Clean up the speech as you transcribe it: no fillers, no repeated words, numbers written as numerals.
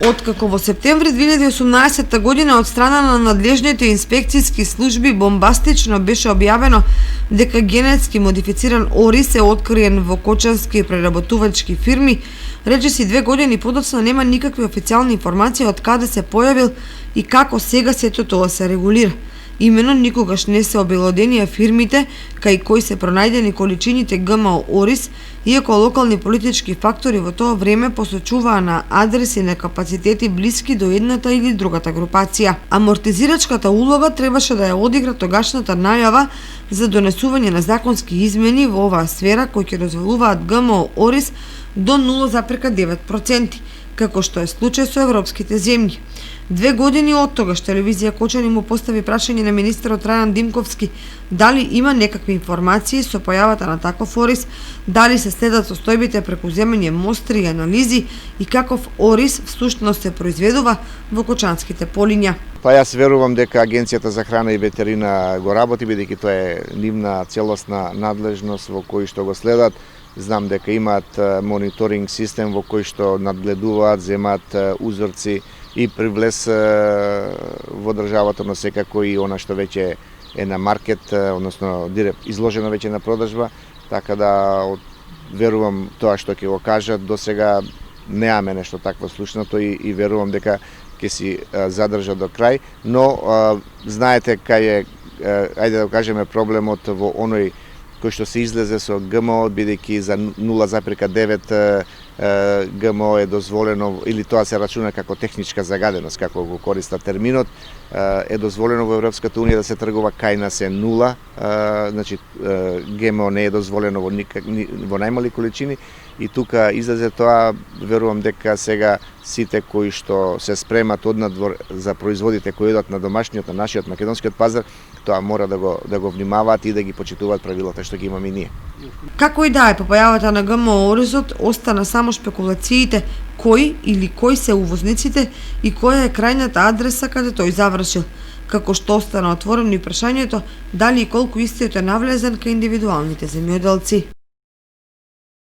Откако во септември 2018 година од страна на надлежните инспекцијски служби бомбастично беше објавено дека генетски модифициран ориз е откриен во кочански преработувачки фирми, речиси 2 години подоцна нема никакви официјални информации од каде се појавил и како сега сето тоа се регулира. Имено никогаш не се обелоденија фирмите кај кои се пронајдени количините ГМО ориз, иако локални политички фактори во тоа време посочуваа на адреси на капацитети блиски до едната или другата групација. Амортизирачката улога требаше да ја одигра тогашната најава за донесување на законски измени во оваа сфера кои ќе дозволуваат ГМО ориз до 0,9%, како што е случај со европските земји. 2 години од тогаш телевизија Кочани му постави прашање на министерот Трајан Димковски дали има некакви информации со појавата на таков ориз, дали се следат состојбите преку земење мостри и анализи и каков ориз всушност се произведува во кочанските полиња. Па јас верувам дека Агенцијата за храна и ветерина го работи, бидејќи тоа е нивна целосна надлежност во кој што го следат. Знам дека имаат мониторинг систем во кој што надгледуваат, земаат узорци и привлез во државата, но секако и она што веќе е на маркет, односно изложено веќе на продажба, така да верувам тоа што ќе го кажат. До сега неаме нешто такво слушнато и верувам дека ќе си задржа до крај, но знаете кај е, ајде да го кажеме, проблемот во оној кој што се излезе со ГМО, бидејќи за 0,9 ГМО е дозволено, или тоа се рачуна како техничка загаденост, како го користа терминот, е дозволено во Европската унија да се тргува, кај нас е 0, значи ГМО не е дозволено во најмали количини, и тука излезе тоа. Верувам дека сега сите кои што се спремат однадвор за производите кои идат на домашниот, на нашиот македонскиот пазар, тоа мора да го внимаваат и да ги почитуваат правилата што ги имаме и ние. Како и да е, по појавата на ГМО оризот остана само шпекулациите кои или кои се увозниците и која е крајната адреса каде тој завршил, како што остана отворено и прашањето дали и колку истиот е навлезен кај индивидуалните земјоделци.